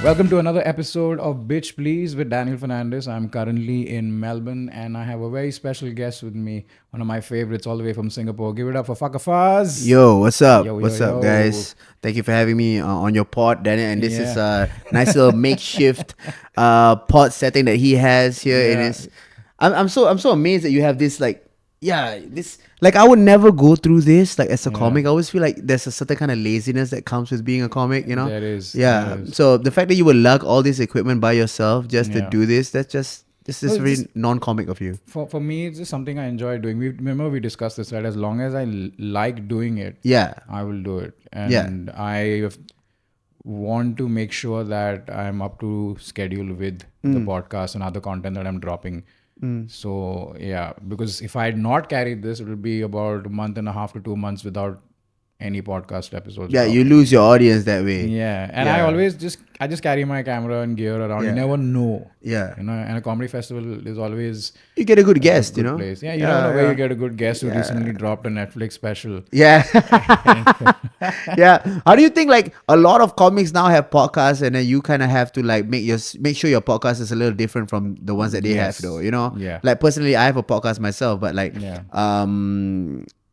Welcome to another episode of Bitch Please with Daniel Fernandez. I'm currently in Melbourne and I have a very special guest with me, one of my favorites all the way from Singapore. Give it up for Fakkah Fuzz. Yo, what's up? Yo, yo, What's up, yo. guys? Thank you for having me on your pod, Daniel. And this is Yeah. a nice little makeshift pod setting that he has here. And Yeah. it's, I'm so amazed that you have this this I would never go through this as a comic. I always feel like there's a certain kind of laziness that comes with being a comic. There is. Yeah. There is. So the fact that you would lug all this equipment by yourself just to Yeah. do this, this is Well, very just- non-comic of you. For me, it's just something I enjoy doing. Remember we discussed this, right? As long as I like doing it, Yeah. I will do it. Yeah. And I want to make sure that I'm up to schedule with the podcast and other content that I'm dropping. So yeah, because if I had not carried this, it would be about a month and a half to 2 months without any podcast episodes. Yeah, you dropping. lose your audience that way. Yeah, and I Yeah. always just carry my camera and gear around. You Yeah. never know. Yeah. You know, and a comedy festival is always You get a good a guest, good you know? place. Yeah, you never know where you get a good guest who recently dropped a Netflix special. Yeah. Yeah. How do you think a lot of comics now have podcasts and then you kind of have to make sure your podcast is a little different from the ones that they Yes. have though, you know? Yeah. Like personally I have a podcast myself, but Yeah.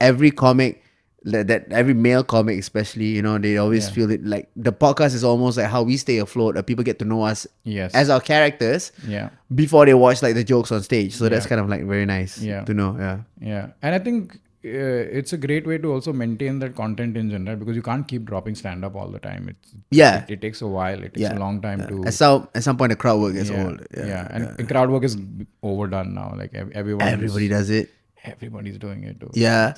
every comic that every male comic especially, you know, they always Yeah. feel it like the podcast is almost like how we stay afloat. People get to know us Yes. as our characters Yeah. before they watch the jokes on stage. So that's Yeah. kind of very nice Yeah. to know. Yeah. Yeah, and I think it's a great way to also maintain that content engine, right? Because you can't keep dropping stand up all the time. Yeah. It takes a while. It takes Yeah. a long time to. At some point the crowd work gets yeah, old. yeah, and crowd work is overdone now. Like Everybody does it. everybody's doing it too. Yeah.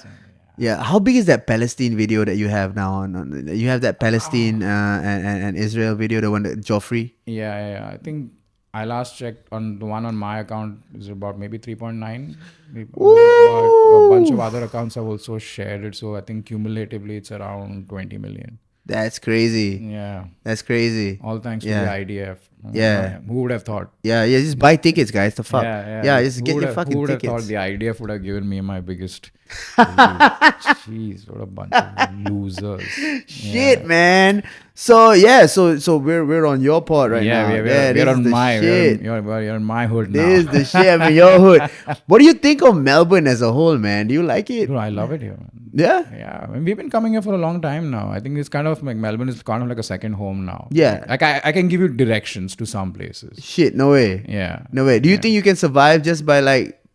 Yeah. How big is that Palestine video that you have now on you have that Palestine and Israel video, the one that Joffrey? Yeah. I think I last checked on the one on my account is about maybe 3.9. But a bunch of other accounts have also shared it. So I think cumulatively it's around 20 million. That's crazy. Yeah. That's crazy. All thanks Yeah. to the IDF. Yeah. Who would have thought? Yeah, just buy tickets, guys. The fuck. Yeah. Just get your fucking Who would have tickets. thought the IDF would have given me my biggest? Jeez, what a bunch of losers. Shit, man. So so we're on your pod right now. We're this on is the my shit. you're on my hood now. This is the shit. I mean, your hood. What do you think of Melbourne as a whole, man? Do you like it? Dude, I love it here, man. Yeah. Yeah, I mean, we've been coming here for a long time now. I think it's kind of like Melbourne is kind of like a second home now. Yeah. Like I can give you directions to some places. Shit, no way. Yeah. No way. Do you think you can survive just by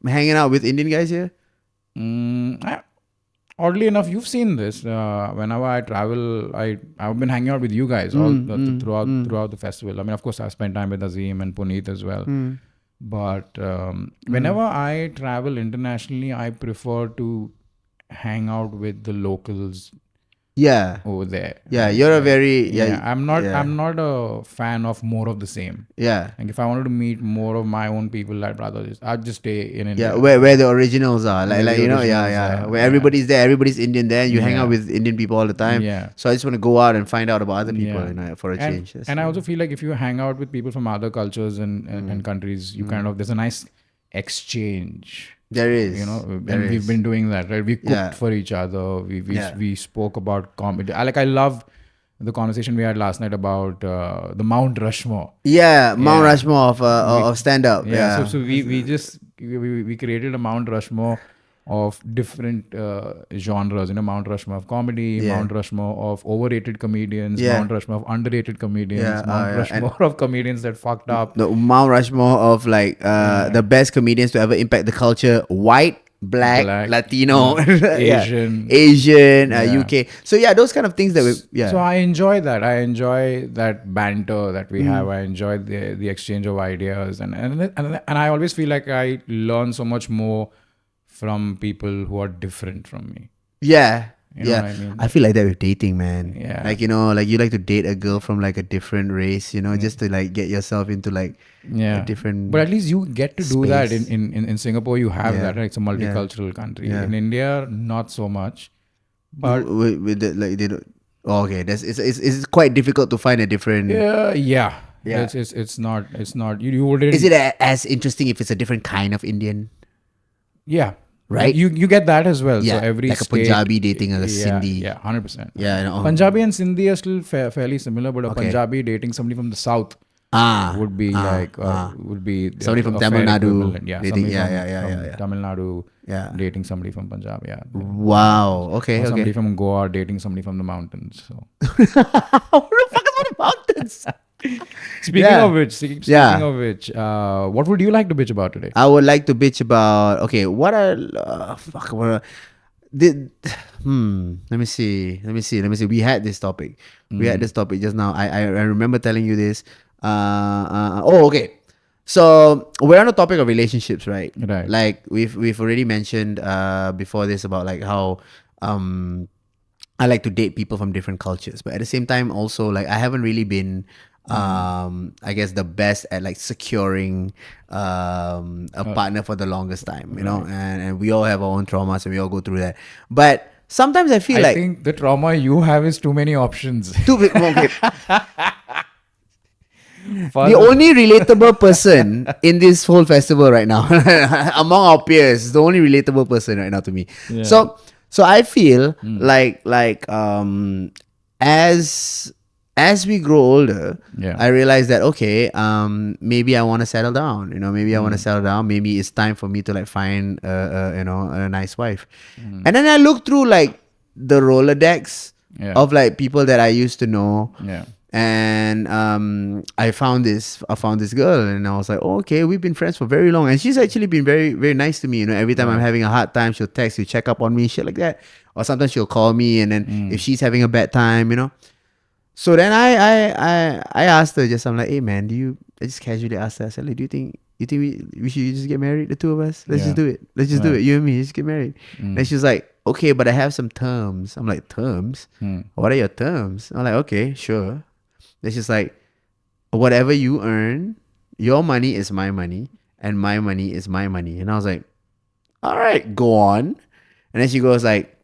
hanging out with Indian guys here? Oddly enough, you've seen this. Whenever I travel, I've been hanging out with you guys throughout the festival. I mean, of course, I spent time with Azim and Puneet as well. But whenever I travel internationally, I prefer to hang out with the locals Yeah. over there. Yeah, you're a very I'm not a fan of more of the same. Yeah. Like if I wanted to meet more of my own people, I'd just stay in India. Yeah, where the originals are. Where the you know, originals yeah. are, Where yeah. everybody's there, everybody's Indian there, and you hang Yeah. out with Indian people all the time. Yeah. So I just want to go out and find out about other people, Yeah. you know, for a change. That's And I also feel like if you hang out with people from other cultures and countries, you kind of there's a nice exchange. there is. You know, There and we've is. been doing that, right? We cooked Yeah. for each other. Yeah. We spoke about comedy. I love the conversation we had last night about the Mount Rushmore. Yeah, Mount Yeah. Rushmore of stand up. Yeah. So we created a Mount Rushmore of different genres. You know, Mount Rushmore of comedy, Yeah. Mount Rushmore of overrated comedians, Yeah. Mount Rushmore of underrated comedians, Yeah, Mount yeah. Rushmore of comedians that fucked up. The Mount Rushmore of the best comedians to ever impact the culture: white, black, Latino, yeah. Asian, Yeah. UK. So yeah, those kind of things that we So I enjoy that. I enjoy that banter that we have. I enjoy the exchange of ideas, and I always feel like I learn so much more from people who are different from me. Yeah. You know Yeah, what I mean? I feel like that with dating, man. Yeah. You like to date a girl from a different race, just to get yourself into Yeah, a different. but at least you get to do that space. in Singapore. You have Yeah. that, right? It's a multicultural country. Yeah. In India, not so much. But with the, they don't. Oh, okay, it's quite difficult to find a different. yeah. Yeah. It's not. You wouldn't. Is it as interesting if it's a different kind of Indian? Yeah. right? You get that as well. Yeah, So every like a state, Punjabi dating a Sindhi. Yeah, 100%. Yeah, you know. Punjabi and Sindhi are still fairly similar, but a Okay. Punjabi dating somebody from the south would be would be somebody from a Tamil fair Nadu equivalent. Yeah, dating. somebody Yeah, from yeah. Tamil Nadu Yeah. dating somebody from Punjab. Yeah. Wow. Okay. Or somebody Okay. from Goa dating somebody from the mountains. So What the fuck is on the mountains? speaking Yeah. of which, what would you like to bitch about today? I would like to bitch about. Okay, what are fuck? What are, did Let me see. We had this topic. We had this topic just now. I remember telling you this. Oh, okay. So we're on the topic of relationships, right? Right. Like we've already mentioned before this about like how I like to date people from different cultures, but at the same time also like I haven't really been I guess the best at like securing a partner for the longest time, you know, and we all have our own traumas and we all go through that. But sometimes I feel I like think the trauma you have is too many options. okay, the only relatable person in this whole festival right now, among our peers, is the only relatable person right now to me. Yeah. So I feel like as we grow older, Yeah. I realize that okay, maybe I want to settle down. You know, maybe I want to settle down. Maybe it's time for me to like find a nice wife. And then I look through like the Rolodex of like people that I used to know. Yeah. And I found this girl, and I was like, oh, okay, we've been friends for very long, and she's actually been very, very nice to me. You know, every time I'm having a hard time, she'll text, she'll check up on me, shit like that. Or sometimes she'll call me, and then if she's having a bad time, you know. So then I asked her, I'm like, hey man, I just casually asked her, I said, like, do you think we should just get married, the two of us? Let's just do it. Let's just do it. You and me, just get married. And she's like, okay, but I have some terms. I'm like, terms? What are your terms? I'm like, okay, sure. It's just like, whatever you earn, your money is my money, and my money is my money. And I was like, all right, go on. And then she goes like,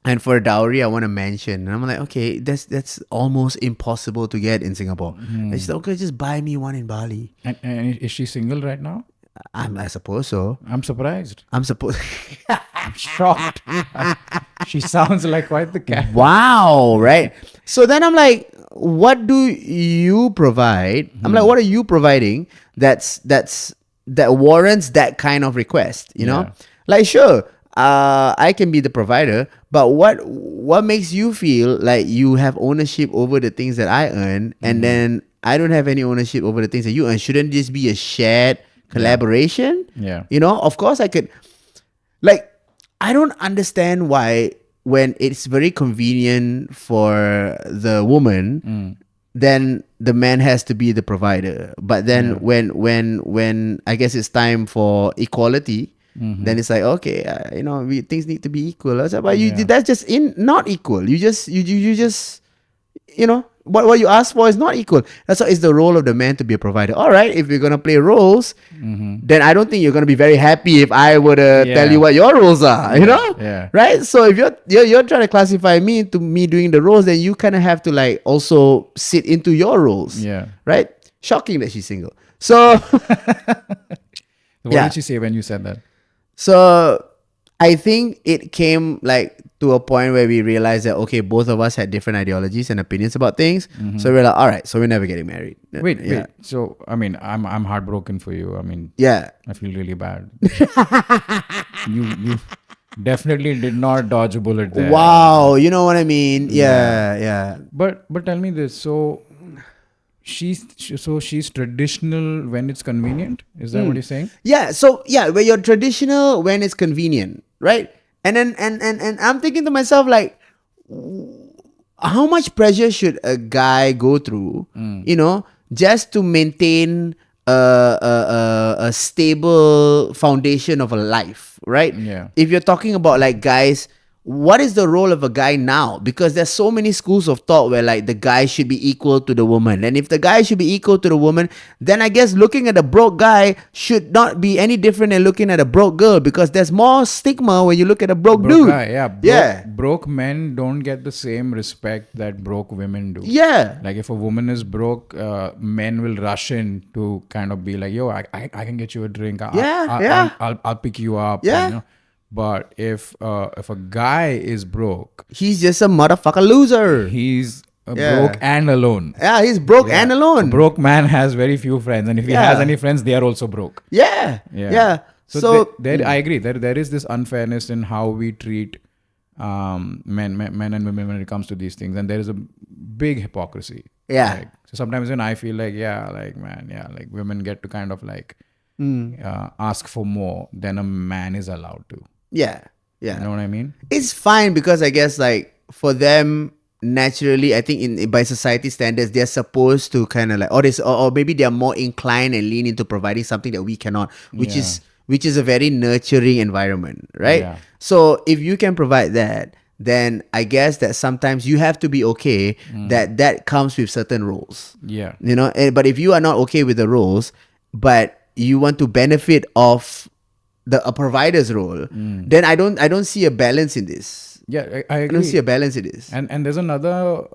and for a dowry, I want a mansion. And I'm like, okay, that's almost impossible to get in Singapore. And she's like, okay, just buy me one in Bali. And is she single right now? I suppose so. I'm surprised. I'm supposed. I'm shocked. She sounds like quite the cat. Wow, right? So then I'm like, what do you provide? I'm like, what are you providing that warrants that kind of request? You know, like sure, I can be the provider, but what makes you feel like you have ownership over the things that I earn, and then I don't have any ownership over the things that you earn? Shouldn't this be a shared collaboration? Yeah. You know, of course I could. Like, I don't understand why when it's very convenient for the woman, then the man has to be the provider. But then when I guess it's time for equality, then it's like, okay, things need to be equal. I was like, but that's just not equal. You just you know, what you ask for is not equal. That's why it's the role of the man to be a provider. All right, if we're gonna play roles, then I don't think you're gonna be very happy if I were to tell you what your roles are. You know, right? So if you're trying to classify me into me doing the roles, then you kind of have to like also sit into your roles. Yeah. Right? Shocking that she's single. So What did she say when you said that? So I think it came like to a point where we realized that, okay, both of us had different ideologies and opinions about things. So we're like, all right, so we're never getting married. Wait. So, I mean, I'm heartbroken for you. I mean, I feel really bad. you definitely did not dodge a bullet there. Wow, you know what I mean? Yeah. But tell me this. So she's traditional when it's convenient. Is that what you're saying? Yeah. So where you're traditional when it's convenient, right? And then and I'm thinking to myself like, how much pressure should a guy go through, you know, just to maintain a stable foundation of a life, right? Yeah. If you're talking about like guys, what is the role of a guy now? Because there's so many schools of thought where like the guy should be equal to the woman. And if the guy should be equal to the woman, then I guess looking at a broke guy should not be any different than looking at a broke girl, because there's more stigma when you look at a broke dude. Guy, broke men don't get the same respect that broke women do. Yeah. Like if a woman is broke, men will rush in to kind of be like, yo, I can get you a drink. I'll pick you up. Yeah. You know? But if a guy is broke, He's just a motherfucker loser. he's Yeah. broke and alone. Yeah, he's broke Yeah. and A alone. broke man has very few friends, and if he has Yeah. any friends, they are also broke. Yeah. Yeah. So, I agree. There is this unfairness in how we treat men and women when it comes to these things, and there is a big hypocrisy. Yeah. Like, so sometimes when I feel like like women get to kind of like ask for more than a man is allowed to. yeah. Yeah. You know what I mean? It's fine because I guess like for them naturally, I think in by society standards they're supposed to kind of like or maybe they're more inclined and lean into providing something that we cannot, which is a very nurturing environment, right? Yeah. So if you can provide that, then I guess that sometimes you have to be okay that comes with certain roles. Yeah. You know, but if you are not okay with the roles, but you want to benefit of a provider's role, then I don't see a balance in this. Yeah, I I agree. don't see a balance in this. And there's another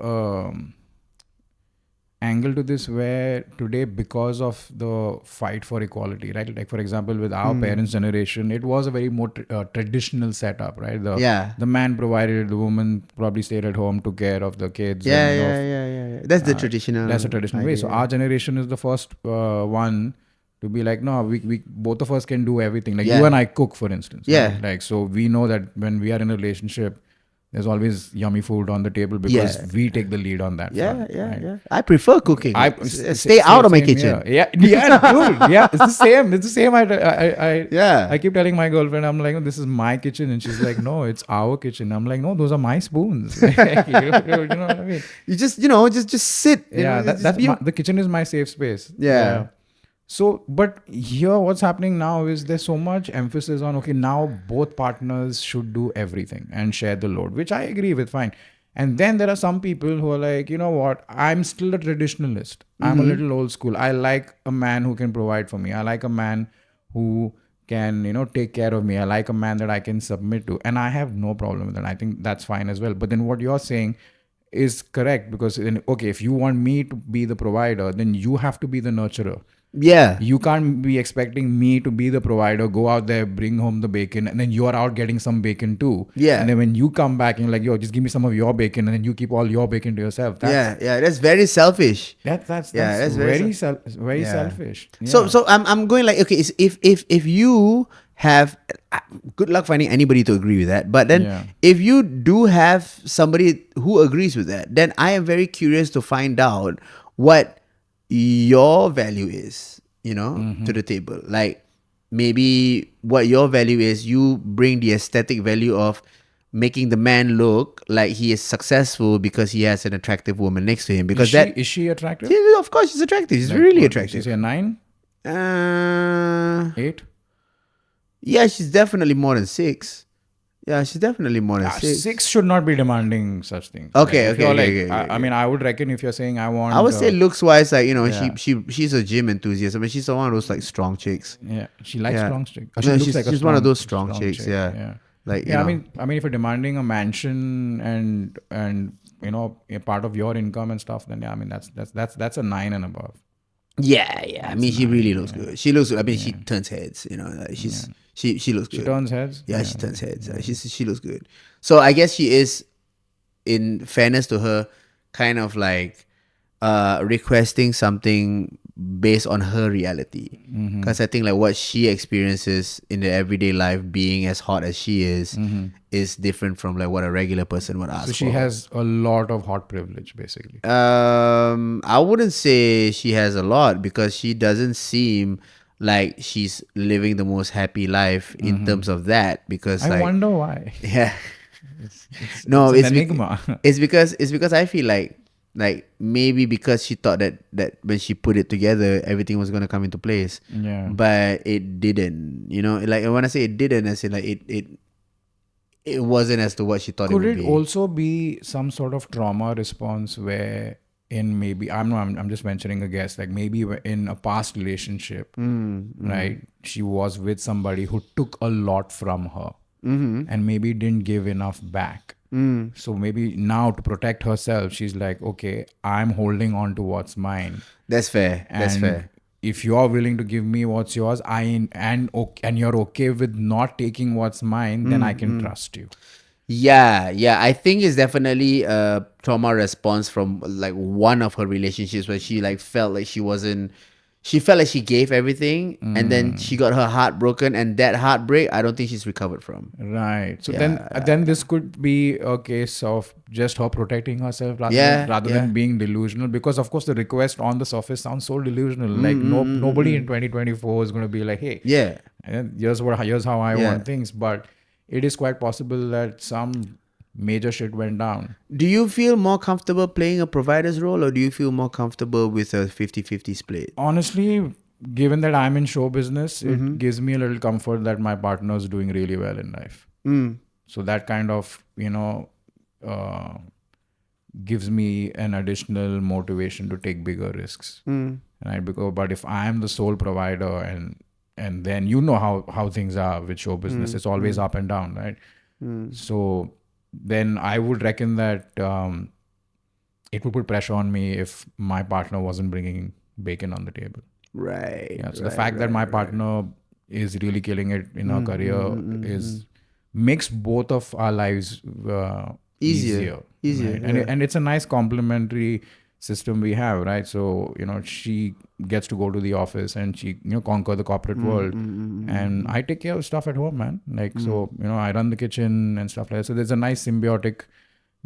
angle to this where today, because of the fight for equality, right? Like for example, with our parents' generation, it was a very more traditional setup, right? The man provided, the woman probably stayed at home, took care of the kids. Yeah, and, yeah. That's the traditional. That's a traditional way. So our generation is the first one to be like, no, we both of us can do everything. Like you and I cook, for instance. Yeah. Right? Like, so we know that when we are in a relationship, there's always yummy food on the table because we take the lead on that. front, right? Yeah. I prefer cooking. Stay Same out of my here. kitchen. Yeah, dude. Yeah, it's the same. It's the same. Yeah. I keep telling my girlfriend, I'm like, "Oh, this is my kitchen," and she's like, "No, it's our kitchen." I'm like, "No, those are my spoons." you know what I mean? You just sit. Yeah, the kitchen is my safe space. Yeah. So, but here what's happening now is there's so much emphasis on, okay, now both partners should do everything and share the load, which I agree with, fine. And then there are some people who are like, you know what, I'm still a traditionalist. I'm a little old school. I like a man who can provide for me. I like a man who can, take care of me. I like a man that I can submit to. And I have no problem with that. I think that's fine as well. But then what you're saying is correct, because then, okay, if you want me to be the provider, then you have to be the nurturer. Yeah. You can't be expecting me to be the provider, go out there, bring home the bacon, and then you are out getting some bacon too. Yeah. And then when you come back and you're like, yo, just give me some of your bacon, and then you keep all your bacon to yourself. Yeah. That's very selfish. That's very selfish. Yeah. So I'm going like, okay, if you have, good luck finding anybody to agree with that. But then if you do have somebody who agrees with that, then I am very curious to find out what your value is, to the table. Like maybe what your value is, you bring the aesthetic value of making the man look like he is successful because he has an attractive woman next to him. Because is she attractive? Yeah, of course she's attractive. She's really attractive. She's a 9? 8? Yeah, she's definitely more than 6. Yeah, she's definitely more than 6. 6 should not be demanding such things. Okay, Like, if you're okay. I mean, I would reckon if you're saying I want... I would say looks wise, like, Yeah. she's a gym enthusiast. I mean, she's one of those like strong chicks. Yeah, she likes strong chicks. No, She looks she's like a one of those strong chicks. chick. Yeah. Like, Yeah, I mean, if you're demanding a mansion and a part of your income and stuff, then I mean that's a 9 and above. Yeah. I mean, she really looks good. She looks good. I mean, she turns heads. Like she looks good. She turns heads. Yeah, she turns heads. She looks good. So I guess she is, in fairness to her, kind of like requesting something based on her reality. Because I think like what she experiences in the everyday life, being as hot as she is different from like what a regular person would ask for. So she has a lot of hot privilege, basically. I wouldn't say she has a lot, because she doesn't seem like she's living the most happy life in terms of that. Because I wonder why. Yeah. It's No, an enigma. it's because I feel like maybe because she thought that when she put it together, everything was gonna come into place. Yeah. But it didn't. Like when I say it didn't, I say like it wasn't as to what she thought it would be. Could it also be some sort of trauma response where maybe I'm just venturing a guess, like maybe in a past relationship, right, she was with somebody who took a lot from her and maybe didn't give enough back. So maybe now to protect herself, she's like, okay, I'm holding on to what's mine. That's fair. That's fair. if you're willing to give me what's yours, and you're okay with not taking what's mine, then I can trust you. Yeah, I think it's definitely a trauma response from like one of her relationships where she like felt like she felt like she gave everything and then she got her heart broken, and that heartbreak I don't think she's recovered from. Right. So Yeah, then this could be a case of just her protecting herself rather than being delusional, because of course the request on the surface sounds so delusional. Like nobody in 2024 is going to be like, hey, Yeah. here's how I Yeah. want things. But it is quite possible that some major shit went down. Do you feel more comfortable playing a provider's role, or do you feel more comfortable with a 50-50 split? Honestly, given that I'm in show business, it gives me a little comfort that my partner is doing really well in life. So that kind of, uh, gives me an additional motivation to take bigger risks. Right? But if I am the sole provider, and then how things are with show business, it's always up and down, right? So then I would reckon that it would put pressure on me if my partner wasn't bringing bacon on the table. Right. Yeah. So the fact that my partner is really killing it in her career makes both of our lives easier. Right? And it's a nice complementary system we have, right? So she gets to go to the office and she conquer the corporate world, and I take care of stuff at home, man. Like so I run the kitchen and stuff like that. So there's a nice symbiotic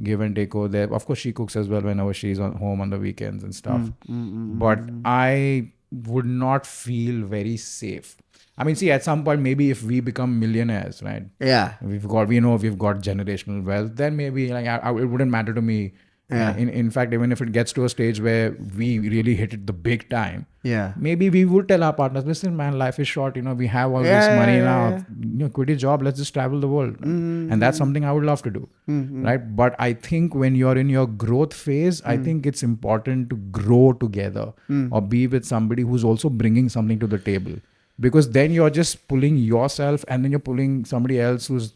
give and take over there. Of course, she cooks as well whenever she's on home on the weekends and stuff. But I would not feel very safe. I mean, see, at some point, maybe if we become millionaires, right? Yeah. We've got generational wealth. Then maybe like it wouldn't matter to me. Yeah. In fact, even if it gets to a stage where we really hit it the big time, Yeah. maybe we would tell our partners, listen, man, life is short. We have all this money now. Quit your job. Let's just travel the world. And that's something I would love to do. Right. But I think when you're in your growth phase, I think it's important to grow together or be with somebody who's also bringing something to the table. Because then you're just pulling yourself and then you're pulling somebody else who's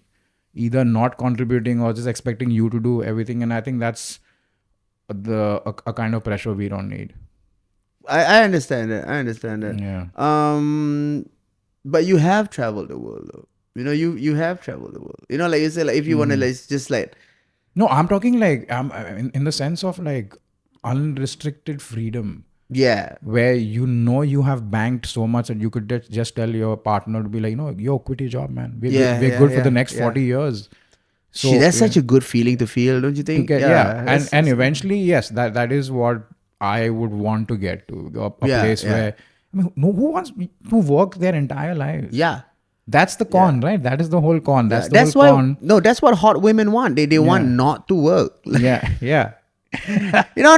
either not contributing or just expecting you to do everything. And I think that's a kind of pressure we don't need. I understand that. Yeah. But you have traveled the world, though. You have traveled the world. Like you say, like if you want to, like, it's just like. No, I'm talking like in the sense of like unrestricted freedom. Yeah. Where you have banked so much that you could just tell your partner to be like, yo, quit your job, man. We're good for the next 40 years. So that's such a good feeling to feel, don't you think? And eventually, yes, that is what I would want to get to, a place where who wants to work their entire life? Yeah. That's the con, right? That is the whole con. That's con. No, that's what hot women want. They want not to work. Yeah. No,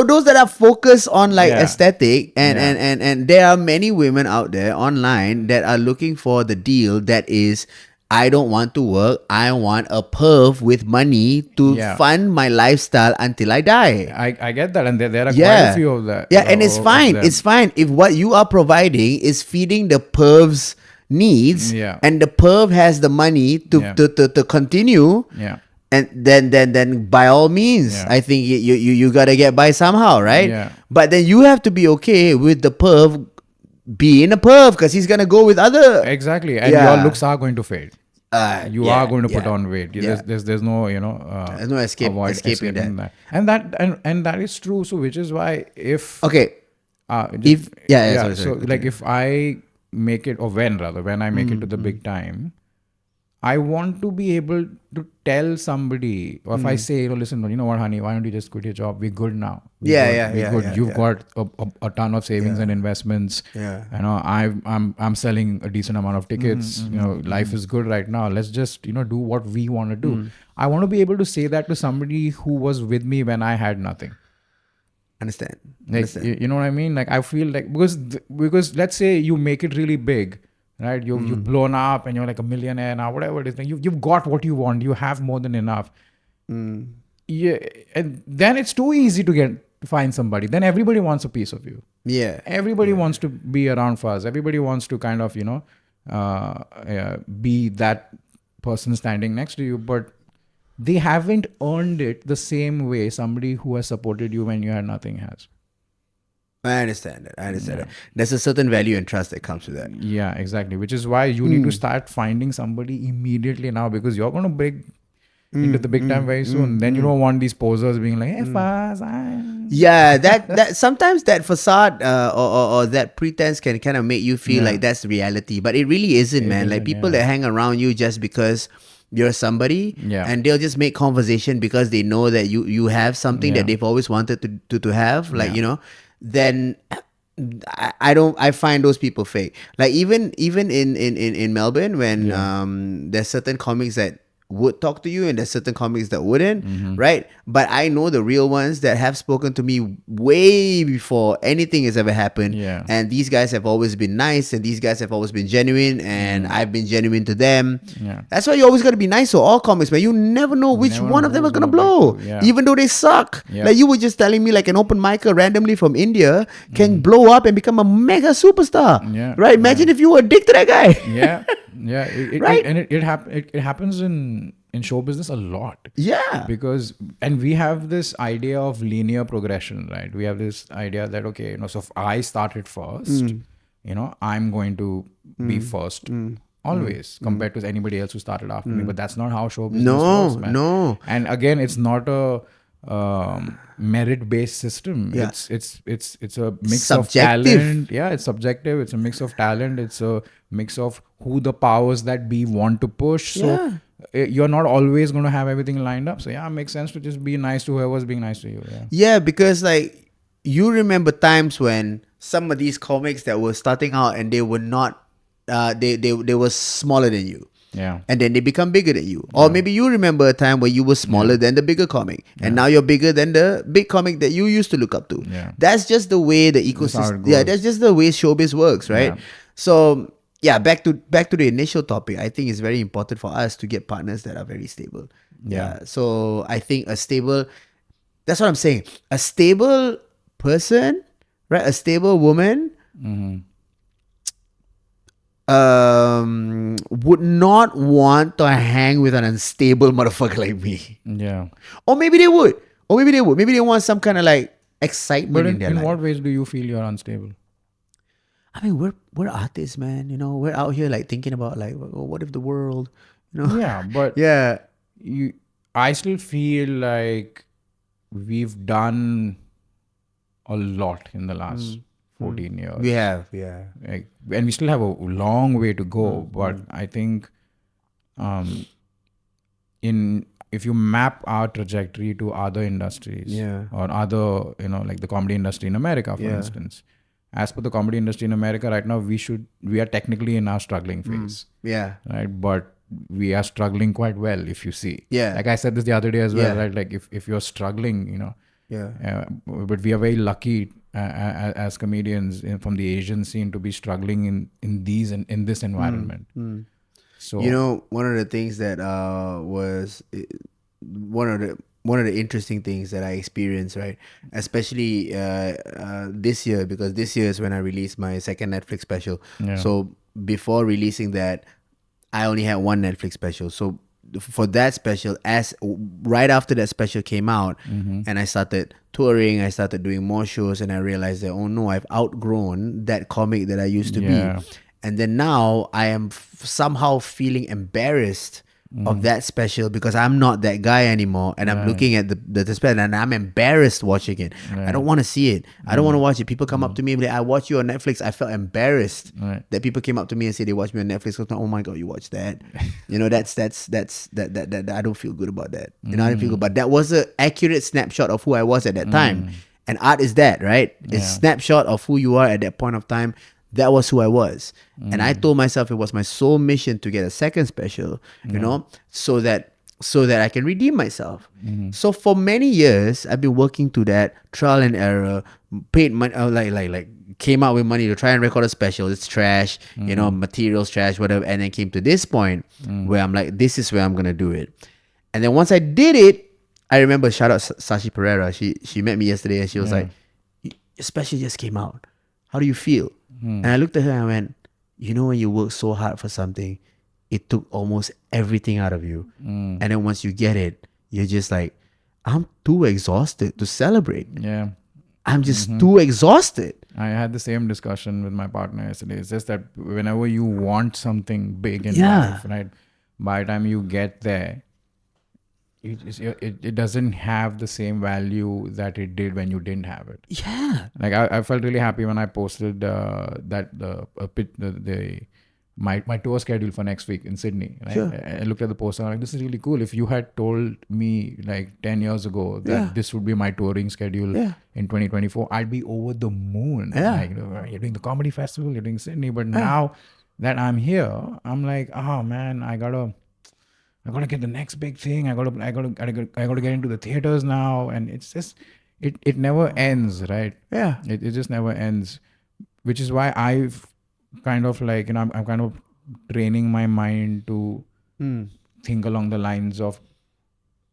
those that are focused on like aesthetic and there are many women out there online that are looking for the deal that is, I don't want to work. I want a perv with money to fund my lifestyle until I die. I get that, and there are quite a few of that. Yeah, and it's fine. It's fine if what you are providing is feeding the perv's needs, and the perv has the money to continue. Yeah. And then by all means, I think you gotta get by somehow, right? Yeah. But then you have to be okay with the perv being a perv because he's gonna go with other. Exactly, and your looks are going to fade. You are going to put on weight. There's no there's no escaping that. And that is true. So which is why if sorry. Like if I make it, or when I make it to the big time, I want to be able to tell somebody, or if I say, listen, you know what, honey, why don't you just quit your job? We're good now. We're good. You've got a ton of savings and investments. I'm selling a decent amount of tickets. Life is good right now. Let's just do what we want to do. I want to be able to say that to somebody who was with me when I had nothing. Understand. You know what I mean? Like I feel like because let's say you make it really big. Right, you've blown up and you're like a millionaire now, whatever it is. You've got what you want. You have more than enough. Yeah, and then it's too easy to find somebody. Then everybody wants a piece of you. Yeah, everybody wants to be around Fuzz. Everybody wants to kind of be that person standing next to you, but they haven't earned it the same way somebody who has supported you when you had nothing has. I understand that. I understand that. There's a certain value and trust that comes with that. Yeah, exactly. Which is why you need to start finding somebody immediately now, because you're going to break into the big time very soon. Then you don't want these posers being like, hey, Fuzz, Yeah, that sometimes that facade or that pretense can kind of make you feel like that's reality, but it really isn't, man. Like people that hang around you just because you're somebody, and they'll just make conversation because they know that you have something that they've always wanted to have, like then I find those people fake. Like even in Melbourne, when there's certain comics that would talk to you and there's certain comics that wouldn't, right? But I know the real ones that have spoken to me way before anything has ever happened. And these guys have always been nice, and these guys have always been genuine, and I've been genuine to them. That's why you always got to be nice to all comics, man. You never know which one of them are going to blow, even though they suck. Like you were just telling me, like an open micer randomly from India can blow up and become a mega superstar, right? Imagine if you were a dick to that guy. Right? It happens in show business a lot. Because we have this idea of linear progression, right? We have this idea that, okay, so if I started first, I'm going to be first always compared to anybody else who started after me. But that's not how show business works, man. No. And again, it's not a merit-based system. It's a mix of talent. It's subjective. It's a mix of talent. It's a mix of who the powers that be want to push. So you're not always going to have everything lined up. So it makes sense to just be nice to whoever's being nice to you. Because like you remember times when some of these comics that were starting out and they were not they were smaller than you. And then they become bigger than you. Or maybe you remember a time where you were smaller than the bigger comic. And now you're bigger than the big comic that you used to look up to. That's just the way the ecosystem... that's just the way showbiz works, right? So, back to the initial topic. I think it's very important for us to get partners that are very stable. So, I think a stable... That's what I'm saying. A stable person, right? A stable woman... would not want to hang with an unstable motherfucker like me. Or maybe they would. Maybe they want some kind of like excitement in their life. But in what ways do you feel you're unstable? I mean, we're artists, man. We're out here like thinking about like, what if the world, But I still feel like we've done a lot in the last 14 years. We have, and we still have a long way to go. But I think if you map our trajectory to other industries or other, like the comedy industry in America, for instance, as per the comedy industry in America right now, we are technically in our struggling phase. Right. But we are struggling quite well, if you see. Like I said this the other day as well, right? Like if you're struggling, but we are very lucky as comedians from the Asian scene to be struggling in this environment. So one of the things that was one of the interesting things that I experienced, right, especially this year, because this year is when I released my second Netflix special. So before releasing that, I only had one Netflix special. So for that special, right after that special came out, and I started touring, I started doing more shows, and I realized that, oh no, I've outgrown that comic that I used to be. And then now I am somehow feeling embarrassed of that special because I'm not that guy anymore, and I'm looking at the special and I'm embarrassed watching it. I don't want to see it. I don't want to watch it. People come up to me and be like, I watched you on Netflix. I felt embarrassed that people came up to me and said they watched me on Netflix. I was like, oh my god, you watched that? That I don't feel good about that. I don't feel good. But that was an accurate snapshot of who I was at that time. And art is that, right? It's a snapshot of who you are at that point of time. That was who I was. And I told myself it was my sole mission to get a second special, so that I can redeem myself. So for many years, I've been working to that, trial and error, paid money, like came out with money to try and record a special. It's trash, materials trash, whatever. And then came to this point where I'm like, this is where I'm going to do it. And then once I did it, I remember, shout out Sashi Pereira. She met me yesterday and she was like, your special just came out. How do you feel? And I looked at her and I went, when you work so hard for something, it took almost everything out of you. And then once you get it, you're just like, I'm too exhausted to celebrate. I'm just too exhausted. I had the same discussion with my partner yesterday. It's just that whenever you want something big in Yeah. life, right? By the time you get there, it doesn't have the same value that it did when you didn't have it. Yeah. Like I felt really happy when I posted my tour schedule for next week in Sydney. Right? Sure. I looked at the poster. I'm like, this is really cool. If you had told me like 10 years ago that this would be my touring schedule in 2024, I'd be over the moon. Yeah. Like, you're doing the comedy festival, you're doing Sydney, but now that I'm here, I'm like, oh man, I gotta get the next big thing. I gotta get into the theaters now, and it's just it never ends, right? Yeah. It just never ends, which is why I've kind of like, I'm kind of training my mind to think along the lines of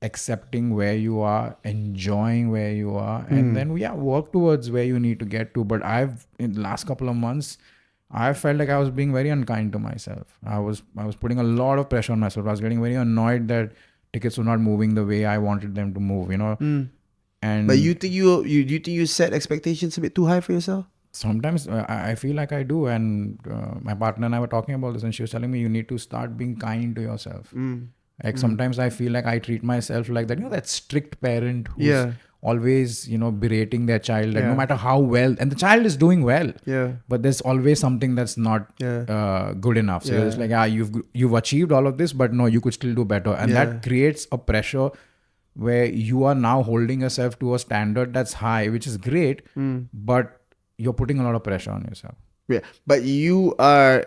accepting where you are, enjoying where you are, and then work towards where you need to get to. But in the last couple of months, I felt like I was being very unkind to myself. I was putting a lot of pressure on myself. I was getting very annoyed that tickets were not moving the way I wanted them to move, And But you think you set expectations a bit too high for yourself? sometimes I feel like I do. And my partner and I were talking about this, and she was telling me you need to start being kind to yourself. Like sometimes I feel like I treat myself like that, that strict parent who's always, berating their child, like no matter how well, and the child is doing well, but there's always something that's not good enough. So it's like, you've achieved all of this, but no, you could still do better. And that creates a pressure where you are now holding yourself to a standard that's high, which is great, but you're putting a lot of pressure on yourself. Yeah, but you are.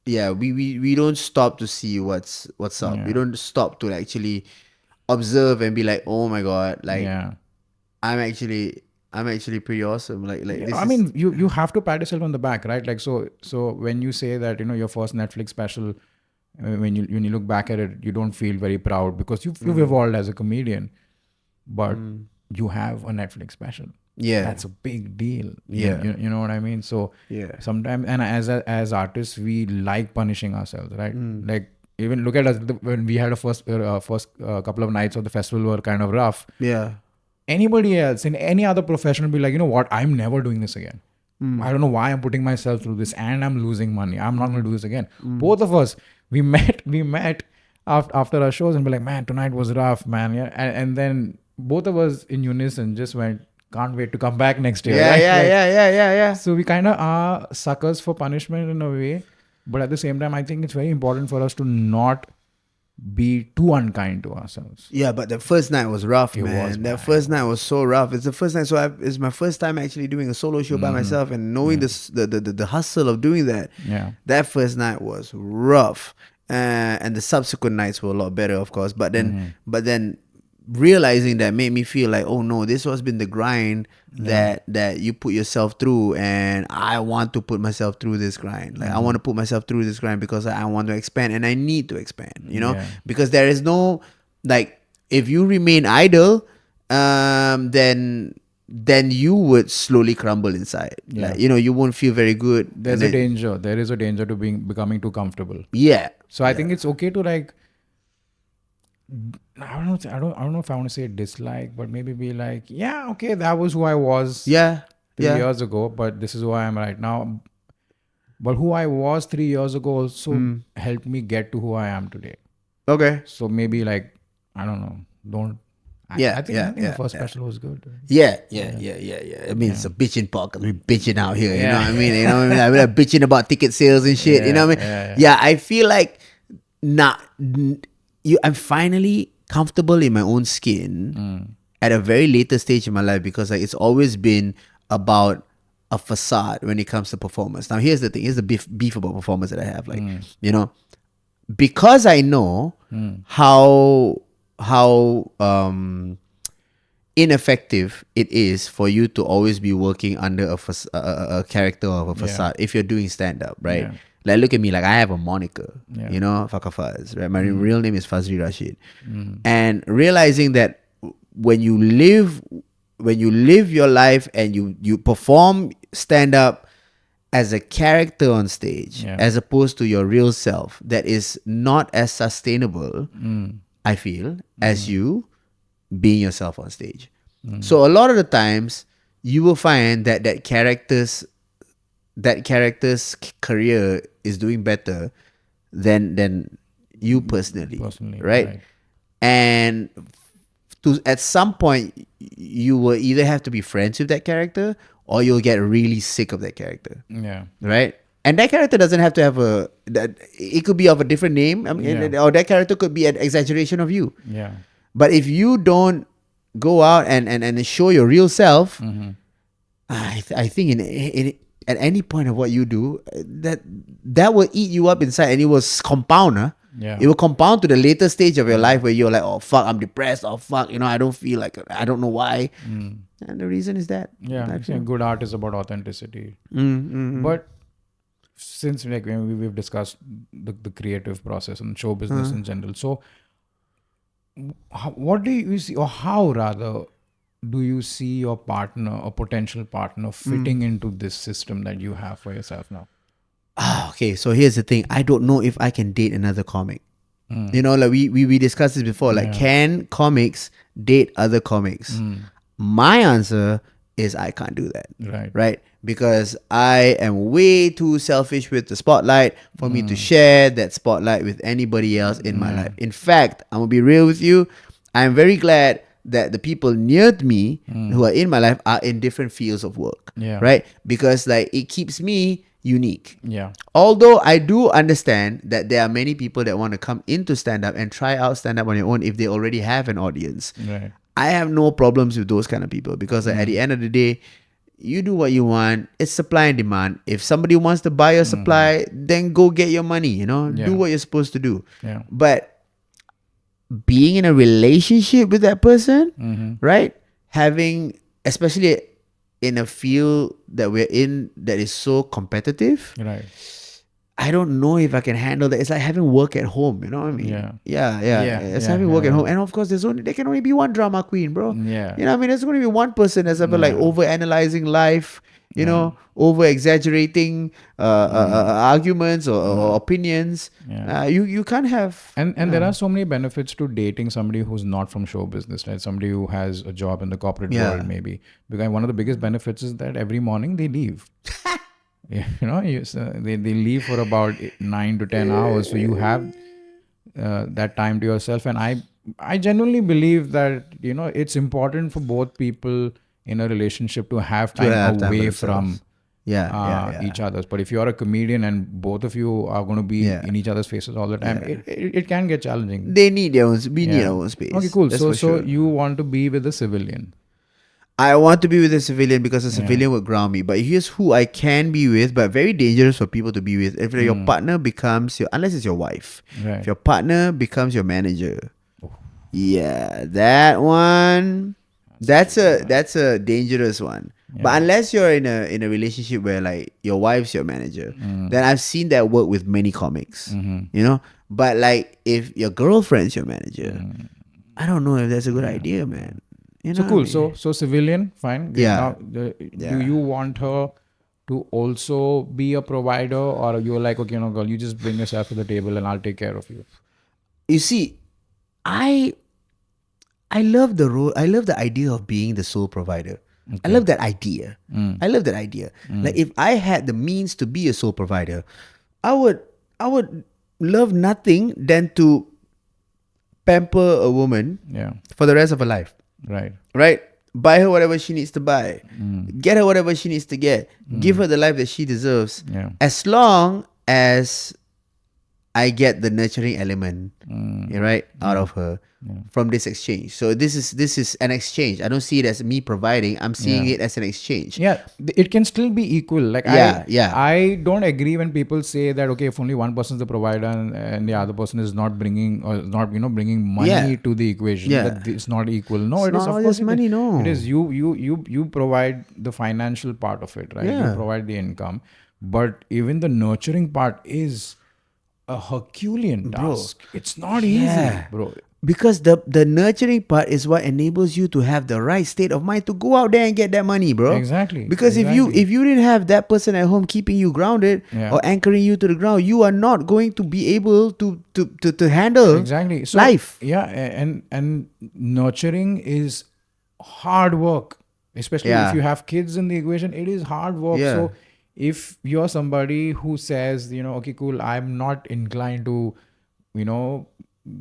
Yeah, we don't stop to see what's up. Yeah. We don't stop to actually observe and be like, oh my god, like I'm actually pretty awesome. Like this. I mean, you have to pat yourself on the back, right? Like so when you say that your first Netflix special, when you look back at it, you don't feel very proud because you've evolved as a comedian, but you have a Netflix special. Yeah, that's a big deal. Yeah, you know what I mean. So sometimes, and as artists, we like punishing ourselves, right? Like even look at us when we had a first couple of nights of the festival were kind of rough. Yeah. Anybody else in any other profession would be like, you know what, I'm never doing this again. I don't know why I'm putting myself through this and I'm losing money. I'm not going to do this again. Both of us, we met after our shows and be like, man, tonight was rough, man. Yeah, and then both of us in unison just went, can't wait to come back next year. Yeah, right? Yeah. So we kind of are suckers for punishment in a way, but at the same time, I think it's very important for us to not be too unkind to ourselves. Yeah, but the first night was rough, man. That first night was so rough. It's the first night, it's my first time actually doing a solo show by myself and knowing the hustle of doing that. Yeah, that first night was rough, and the subsequent nights were a lot better, of course. But then realizing that made me feel like, oh no, this has been the grind that you put yourself through, and I want to put myself through this grind. Like I want to put myself through this grind because I want to expand and I need to expand, because there is no, like, if you remain idle, then you would slowly crumble inside. Like, you won't feel very good. There's a danger. There is a danger to becoming too comfortable. Yeah. So I think it's okay to, like, I don't know if I want to say dislike, but maybe be like, yeah, okay, that was who I was 3 years ago, but this is who I am right now. But who I was 3 years ago also helped me get to who I am today. Okay. So maybe, like, I don't know, I think the first special was good. Yeah. I mean, it's a bitching podcast. We're bitching out here. You know what I mean? We're like bitching about ticket sales and shit. You know what I mean? Yeah, I feel like I'm finally comfortable in my own skin at a very later stage in my life, because like it's always been about a facade when it comes to performance. Now here's the thing. Here's the beef about performance that I have. Like, because I know how ineffective it is for you to always be working under a character of a facade if you're doing stand-up, right? Yeah. Like, look at me, like I have a moniker, Fakkah Fuzz, right? My real name is Fazri Rashid. And realizing that when you live your life and you perform stand-up as a character on stage, as opposed to your real self, that is not as sustainable, I feel, as you being yourself on stage. So a lot of the times, you will find that that character's career is doing better than you personally, Personally, right? And at some point you will either have to be friends with that character or you'll get really sick of that character, Yeah. right? And that character doesn't have to have it could be of a different name. I mean, or that character could be an exaggeration of you. Yeah. But if you don't go out and show your real self, Mm-hmm. I think in at any point of what you do, that will eat you up inside, and it will compound. Yeah. It will compound to the later stage of your life where you're like, oh fuck, I'm depressed. Oh fuck, I don't feel like, I don't know why. And the reason is that. Yeah. I think good art is about authenticity. Mm-hmm. But since like when we've discussed the creative process and show business in general, so what do you see, or how rather do you see your partner or potential partner fitting into this system that you have for yourself now? Okay, so here's the thing. I don't know if I can date another comic. Like we discussed this before. Like, can comics date other comics? My answer is I can't do that. Right? Because I am way too selfish with the spotlight for me to share that spotlight with anybody else in my life. In fact, I'm gonna be real with you. I'm very glad that the people near me who are in my life are in different fields of work. Right? Because like it keeps me unique. Yeah. Although I do understand that there are many people that want to come into stand-up and try out stand-up on your own if they already have an audience. Right. I have no problems with those kind of people because at the end of the day, you do what you want. It's supply and demand. If somebody wants to buy your supply, then go get your money, do what you're supposed to do. Yeah. But being in a relationship with that person, right? Having, especially in a field that we're in that is so competitive, Right. I don't know if I can handle that. It's like having work at home, you know what I mean? Yeah. It's having work at home. And of course, there can only be one drama queen, bro. Yeah. You know what I mean? There's going to be one person that's ever like over analyzing life, over exaggerating arguments or opinions. Yeah. You can't have. And there are so many benefits to dating somebody who's not from show business, right? Somebody who has a job in the corporate world, maybe. Because one of the biggest benefits is that every morning they leave. They leave for about 9 to 10 hours. So you have that time to yourself. And I genuinely believe that, it's important for both people in a relationship to have time away from each other. But if you're a comedian and both of you are going to be in each other's faces all the time, it can get challenging. They need their own, we need our own space. Okay, cool. That's So you want to be with a civilian. I want to be with a civilian because a civilian would ground me. But here's who I can be with, but very dangerous for people to be with. If your partner becomes unless it's your wife, Right. if your partner becomes your manager, that one, that's a dangerous one. Yeah. But unless you're in a relationship where like your wife's your manager, then I've seen that work with many comics. But like if your girlfriend's your manager, I don't know if that's a good idea, man. So cool. So civilian, fine. Yeah. Now, do you want her to also be a provider, or you're like, okay, girl, you just bring yourself to the table and I'll take care of you? You see, I love the role. I love the idea of being the sole provider. Okay. I love that idea. I love that idea. Like if I had the means to be a sole provider, I would love nothing than to pamper a woman for the rest of her life. Right. Buy her whatever she needs to buy. Get her whatever she needs to get. Give her the life that she deserves. As long as I get the nurturing element, out of her from this exchange. So this is an exchange. I don't see it as me providing. I'm seeing it as an exchange. Yeah, it can still be equal. Like I don't agree when people say that if only one person is the provider and the other person is not bringing bringing money to the equation, that it's not equal. No, it's not just money. No, it is you provide the financial part of it, right? You provide the income, but even the nurturing part is a Herculean task. It's not easy, bro. Because the nurturing part is what enables you to have the right state of mind to go out there and get that money, bro. Exactly. Because if you didn't have that person at home keeping you grounded or anchoring you to the ground, you are not going to be able to handle life. Yeah, and nurturing is hard work. especially if you have kids in the equation, it is hard work. Yeah. So if you're somebody who says, okay, cool, I'm not inclined to,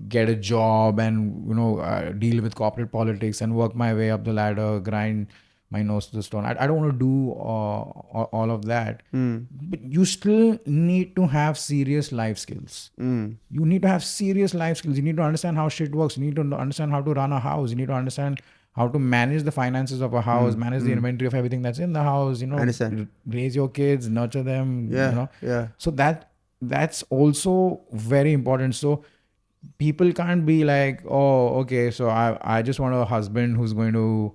get a job and, deal with corporate politics and work my way up the ladder, grind my nose to the stone. I don't want to do all of that. But you still need to have serious life skills. You need to have serious life skills. You need to understand how shit works. You need to understand how to run a house. You need to understand how to manage the finances of a house, manage the inventory of everything that's in the house, raise your kids, nurture them, Yeah. So that's also very important. So people can't be like, oh, okay, so I just want a husband who's going to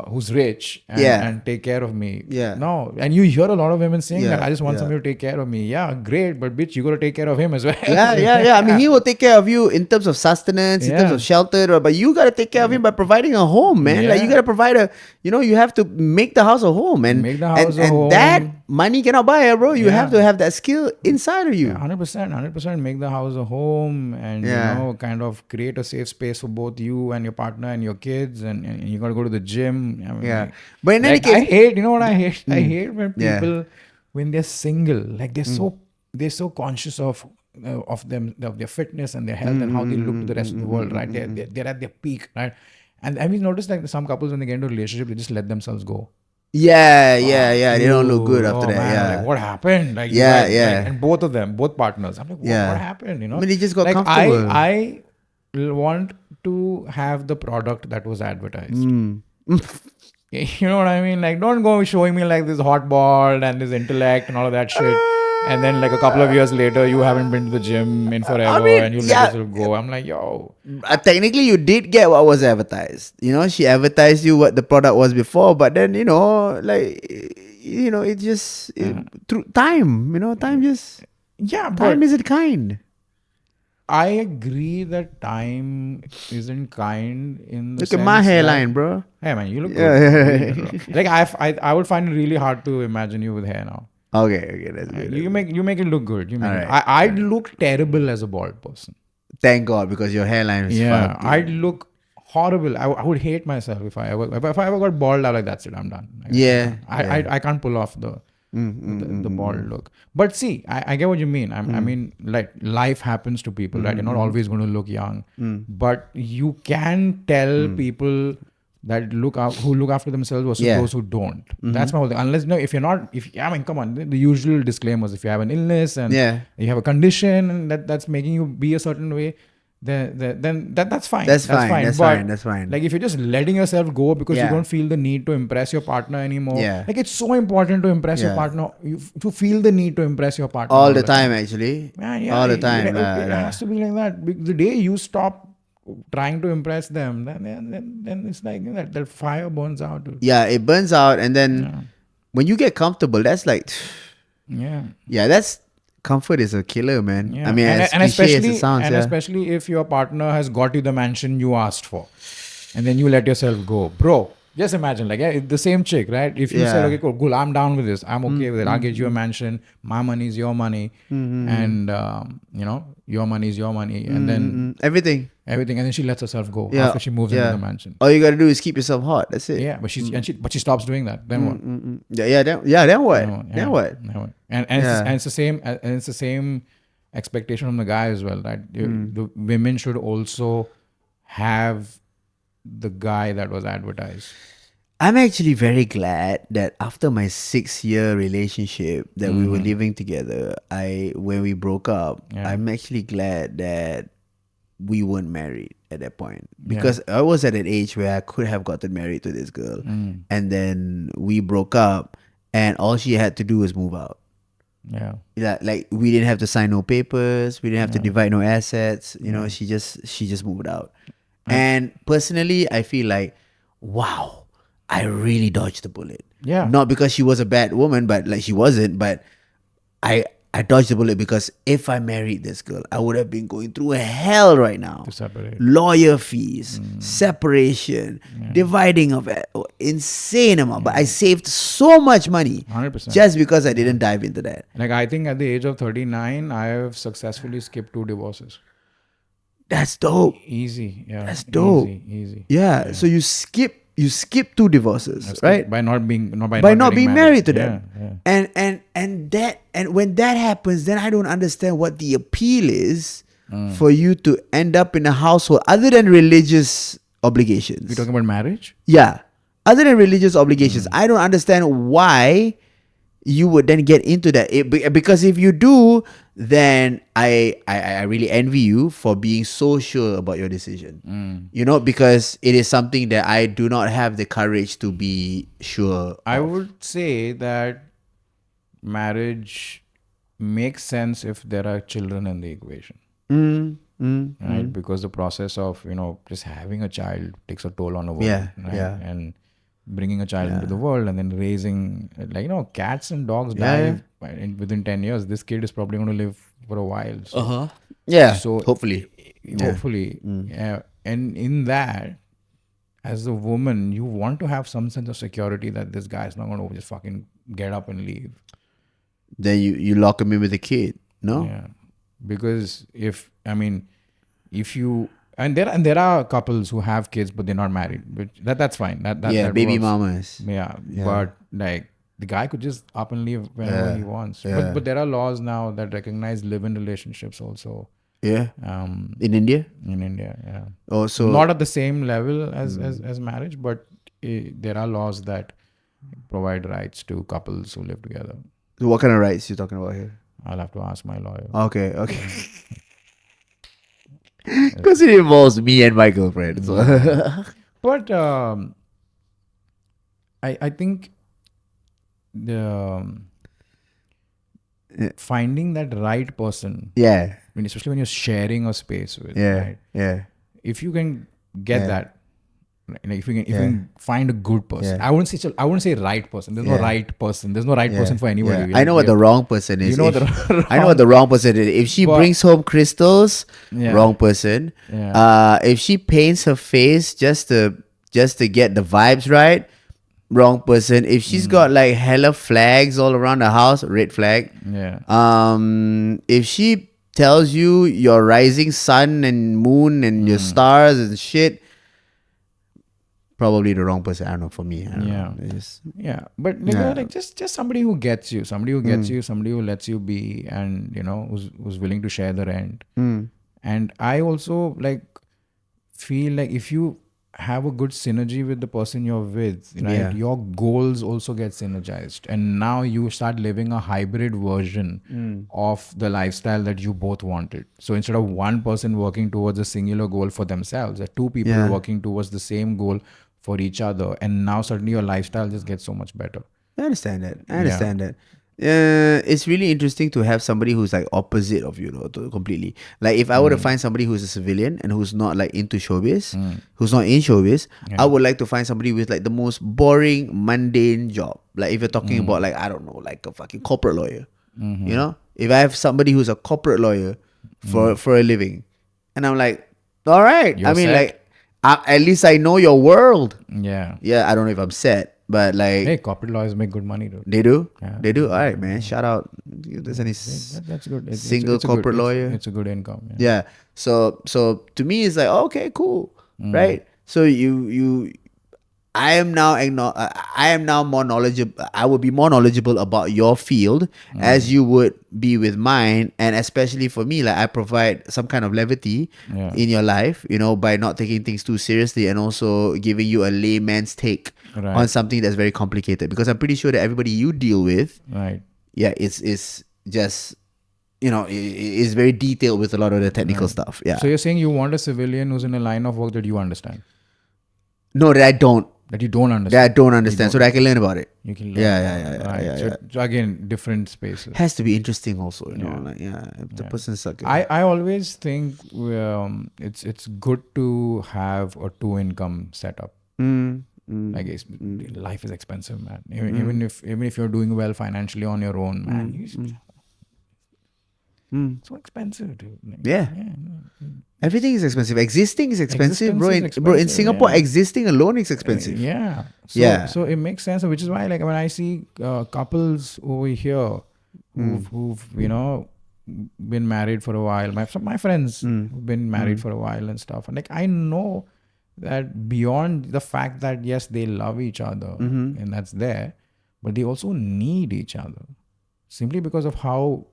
who's rich and take care of me. Yeah. No. And you hear a lot of women saying that, Yeah, I just want yeah. somebody to take care of me. Yeah, great, but bitch, you got to take care of him as well. Yeah. I mean, he will take care of you in terms of sustenance, in terms of shelter, but you got to take care of him by providing a home, man. Like you got to provide you have to make the house a home, and Make the house a and home. that money cannot buy it, bro. You have to have that skill inside of you. Yeah, 100% make the house a home, and kind of create a safe space for both you and your partner and your kids, and you got to go to the gym. I mean, but in any case, I hate, you know what I hate? I hate when people, when they're single, like they're so conscious of their fitness and their health and how they look to the rest of the world, right? They're at their peak, right? And we've noticed like some couples, when they get into a relationship, they just let themselves go. Yeah. They don't look good after that. Man, Yeah. like, what happened? Like, Yeah. Like, and both of them, both partners. I'm like, what happened? I mean, they just got like comfortable. I want to have the product that was advertised. You know what I mean? Like, don't go showing me like this hot ball and this intellect and all of that shit. And then like a couple of years later, you haven't been to the gym in forever and you let yourself go. I'm like, yo. Technically, you did get what was advertised. She advertised you what the product was before, but then, it just, through time, time just... Yeah, but time isn't kind. I agree that time isn't kind in the Look sense at my hairline, that, bro. hey man, you look good. Yeah. You look good, bro. Like I would find it really hard to imagine you with hair now. Okay, that's good. You make it look good. You make it, Alright, I'd look terrible as a bald person. Thank God, because your hairline is fucked. I'd look horrible. I would hate myself if I ever got bald. I'm like, that's it, I'm done. Like, I can't pull off the bald look. But see, I get what you mean. I mean, like, life happens to people, right? You're not always going to look young, but you can tell people that who look after themselves versus those who don't. That's my whole thing. Unless, I mean, come on, the usual disclaimers. If you have an illness and you have a condition and that's making you be a certain way, then that's fine. That's fine. Like, if you're just letting yourself go because you don't feel the need to impress your partner anymore, like, it's so important to impress your partner. To feel the need to impress your partner all the time, actually. Man, all the time. It has to be like that. The day you stop trying to impress them, then it's like that fire burns out. Dude. Yeah, it burns out, and then when you get comfortable, that's like, that's comfort is a killer, man. I mean, as cliche as it sounds, especially if your partner has got you the mansion you asked for, and then you let yourself go, bro. Just imagine, like, the same chick, right? If you said, okay, cool, I'm down with this, I'm okay with it, I'll get you a mansion, my money is your money, and, your money is your money, and then... Everything, and then she lets herself go after she moves into the mansion. All you gotta do is keep yourself hot, that's it. Yeah, but she stops doing that, then what? Then what? Then what? And it's the same expectation from the guy as well, right? The women should also have the guy that was advertised. I'm actually very glad that after my 6-year relationship that we were living together, when we broke up, I'm actually glad that we weren't married at that point, because I was at an age where I could have gotten married to this girl, and then we broke up, and all she had to do was move out. Yeah, like, we didn't have to sign no papers, we didn't have to divide no assets. She just moved out. And personally, I feel like, wow, I really dodged the bullet. Yeah. Not because she was a bad woman, but like, she wasn't, but I dodged the bullet because if I married this girl, I would have been going through hell right now. To separate. Lawyer fees, separation, dividing of it, insane amount. But I saved so much money 100%. just because I didn't dive into that. Like, I think at the age of 39, I have successfully skipped 2 divorces. That's dope. Easy. Yeah. That's dope. Easy. Yeah. So you skip you skip 2 divorces, That's right? by not being By not being married to them. Yeah. And when that happens, then I don't understand what the appeal is for you to end up in a household other than religious obligations. We're talking about marriage? Yeah. Other than religious obligations, I don't understand why you would then get into that. Because if you do, then I really envy you for being so sure about your decision. You know, because it is something that I do not have the courage to be sure I of. would say that marriage makes sense if there are children in the equation. Right? Because the process of, just having a child takes a toll on a woman. Yeah, Right? yeah. And bringing a child into the world and then raising, cats and dogs die within 10 years. This kid is probably going to live for a while. So, Yeah, so hopefully. hopefully. Yeah. And in that, as a woman, you want to have some sense of security that this guy is not going to just fucking get up and leave. Then you lock him in with a kid, no? Yeah. Because if you and there are couples who have kids but they're not married, but that's fine. That baby works. mamas. Yeah. But like the guy could just up and leave whenever he wants. But there are laws now that recognize live-in relationships also. Yeah. In India? In India, yeah. Also, Not at the same level as marriage, but there are laws that provide rights to couples who live together. what kind of rights you talking about here? I'll have to ask my lawyer. Okay. Because it involves me and my girlfriend. So. But I think the finding that right person, Yeah. especially when you're sharing a space with, Yeah. right? Yeah. If you can get that, if you can find a good person, Yeah. I wouldn't say right person. There's no right person. There's no right person for anybody. Yeah. I know what the wrong person is. You know I know what the wrong person is. If she brings home crystals, wrong person. Yeah. If she paints her face just to get the vibes right, wrong person. If she's got like hella flags all around the house, red flag. Yeah. If she tells you your rising sun and moon and your stars and shit, probably the wrong person. I don't know, for me. I don't know. It's just, but like just somebody who gets you, somebody who lets you be, and who's willing to share the rent. And I also like feel like if you have a good synergy with the person you're with, right? Your goals also get synergized, and now you start living a hybrid version of the lifestyle that you both wanted. So instead of one person working towards a singular goal for themselves, there are two people working towards the same goal for each other, and now suddenly your lifestyle just gets so much better. I understand that. It's really interesting to have somebody who's like opposite of you, completely. Like if I were to find somebody who's a civilian and who's not like into showbiz, who's not in showbiz, I would like to find somebody with like the most boring, mundane job. Like if you're talking about like, I don't know, like a fucking corporate lawyer. You know, if I have somebody who's a corporate lawyer for a living, and I'm like, all right, You're I mean, set. like at least I know your world. Yeah. I don't know if I'm set, but like, Hey, corporate lawyers make good money, dude. they do? Yeah. They do? All right, man. Shout out. If there's any That's good. single it's a corporate good, lawyer. It's a good income. Yeah. So to me, it's like, okay, cool. Right? So I am now more knowledgeable. I would be more knowledgeable about your field as you would be with mine. And especially for me, like I provide some kind of levity in your life, by not taking things too seriously, and also giving you a layman's take on something that's very complicated. Because I'm pretty sure that everybody you deal with, Right. it's just, is very detailed with a lot of the technical stuff. Yeah. So you're saying you want a civilian who's in a line of work that you understand? No, that I don't. That you don't understand? That I don't understand, so that I can learn about it. You can learn. Yeah. Right. So again, different spaces. Has to be interesting also, if the person's like, I always think it's good to have a 2-income setup. Like life is expensive, man. Even if you're doing well financially on your own, man, so expensive, dude. Like, everything is expensive. Existing is expensive, bro. Existence is Bro, in expensive, Singapore, existing alone is expensive. So it makes sense, which is why, like, when I see couples over here who've been married for a while, my friends who've been married for a while and stuff, and like I know that beyond the fact that yes, they love each other and that's there, but they also need each other simply because of how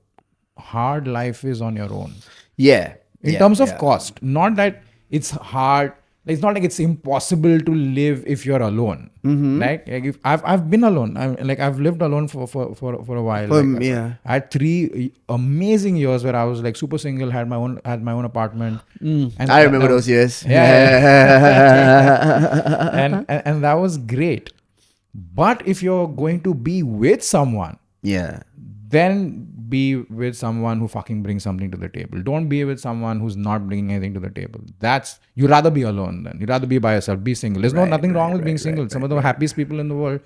hard life is on your own. Yeah. In Yeah, terms of yeah. cost, not that it's hard. It's not like it's impossible to live if you're alone. Like if I've been alone. I've lived alone for a while. Yeah. I had 3 amazing years where I was like super single, had my own apartment, and I remember that those years. and that was great. But if you're going to be with someone, Yeah. then be with someone who fucking brings something to the table. Don't be with someone who's not bringing anything to the table. You'd rather be alone then. You'd rather be by yourself. Be single. There's nothing wrong with being single. Some of the happiest people in the world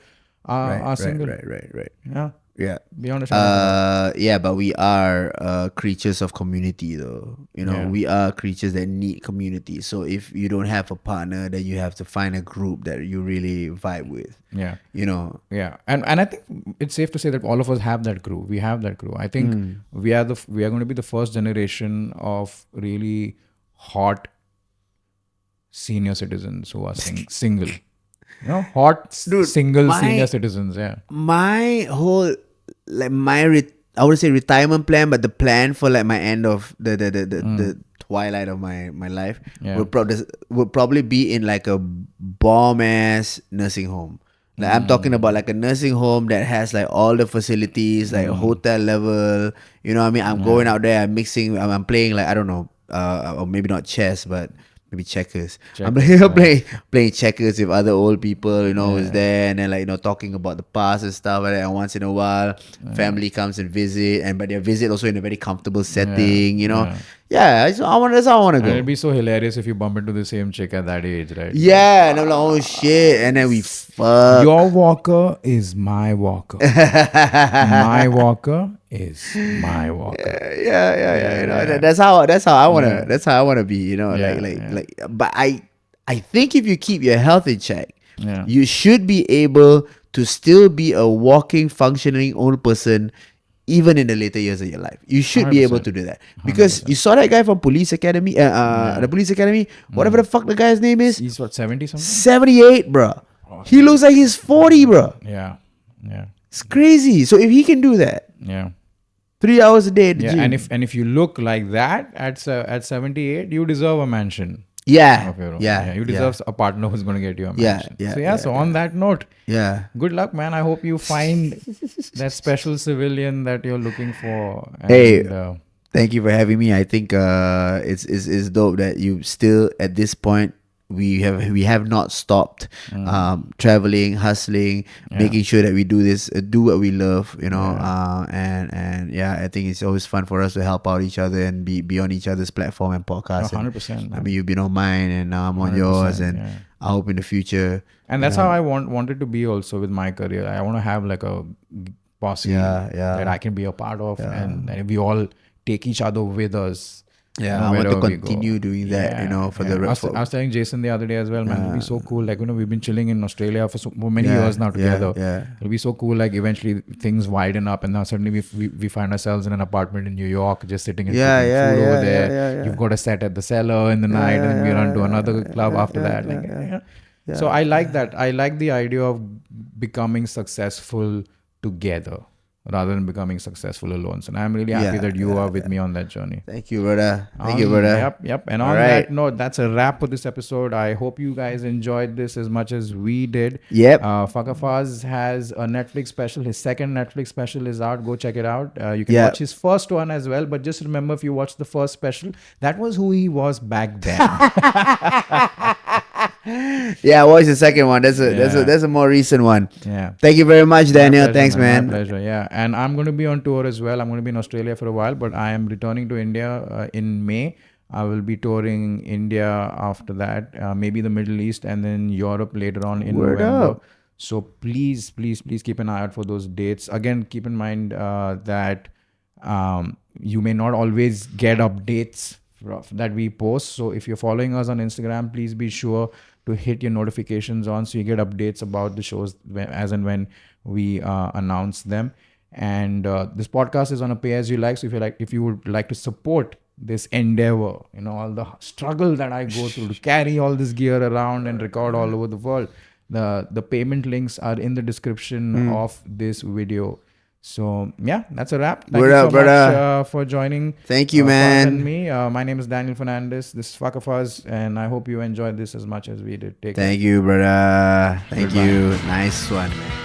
are single. Right. Yeah. Yeah. Beyond a shadow of a doubt. Yeah, but we are creatures of community, though. Yeah. We are creatures that need community. So if you don't have a partner, then you have to find a group that you really vibe with. Yeah. Yeah. And I think it's safe to say that all of us have that crew. We have that crew. I think we are going to be the first generation of really hot senior citizens who are single. Hot Dude, single senior citizens. Yeah. My whole I would say retirement plan, but the plan for like my end of the twilight of my life Yeah. would probably be in like a bomb ass nursing home. Like I'm talking about like a nursing home that has like all the facilities, like hotel level. You know what I mean? I'm going out there, I'm playing like, I don't know, or maybe not chess, but maybe checkers. I'm playing checkers with other old people, who's there, and then like talking about the past and stuff like that. And once in a while, family comes and visit, but they visit also in a very comfortable setting. That's how I want to And go. it'd be so hilarious if you bump into the same chick at that age, right? Yeah, and I'm like, oh shit, and then we fuck. Your walker is my walker. My walker is my walker. Yeah. That's how I wanna. That's how I wanna be. But I think if you keep your health in check, you should be able to still be a walking, functioning old person, even in the later years of your life. You should be able to do that because 100%. you saw that guy from Police Academy, the Police Academy, whatever the fuck the guy's name is. He's what, 70 something? 78, bro. He looks like he's 40, bro. Yeah. It's crazy. So if he can do that, Yeah. 3 hours a day at the gym. And if you look like that at 78, you deserve a mansion. Yeah. Of your own. Yeah. You deserve a partner who's going to get you a Yeah, mansion. yeah, So on that note, Yeah. good luck, man. I hope you find that special civilian that you're looking for. And, Hey, thank you for having me. I think it's dope that you still at this point we have not stopped traveling, hustling, making sure that we do what we love, and I think it's always fun for us to help out each other and be on each other's platform and podcast. 100%. I mean, you've been on mine and now I'm on yours, and I hope in the future. And that's how I wanted to be also with my career. I want to have like a posse that I can be a part of, and we all take each other with us. I want to continue doing that, for the rest. I was telling Jason the other day as well, man. It'll be so cool. Like, we've been chilling in Australia for many years now together. It'll be so cool. Like, eventually things widen up, and now suddenly we find ourselves in an apartment in New York, just sitting and cooking food over there. You've got a set at the cellar in the night, and then we run to another club after that. So I like that. I like the idea of becoming successful together, rather than becoming successful alone. So I'm really happy that you are with me on that journey. Thank you, brother. Thank you, brother. Yep. And on that note, that's a wrap for this episode. I hope you guys enjoyed this as much as we did. Yep. Fakkah Fuzz has a Netflix special. His second Netflix special is out. Go check it out. You can watch his first one as well. But just remember, if you watch the first special, that was who he was back then. Watch the second one. That's a more recent one. Yeah. Thank you very much, Daniel. Thanks, man. My pleasure. Yeah. And I'm going to be on tour as well. I'm going to be in Australia for a while, but I am returning to India in May. I will be touring India after that, maybe the Middle East, and then Europe later on in November. So please keep an eye out for those dates. Again, keep in mind that you may not always get updates that we post. So if you're following us on Instagram, please be sure to hit your notifications on so you get updates about the shows as and when we announce them. And this podcast is on a pay as you like. So if you would like to support this endeavor, all the struggle that I go through to carry all this gear around and record all over the world. The payment links are in the description of this video. So yeah, that's a wrap. Thank you so much for joining. Thank you, Fuzz man. and me. My name is Daniel Fernandez. This is Fakkah Fuzz, and I hope you enjoyed this as much as we did. Take care. Thank you, brother. Thank you. Nice one, man.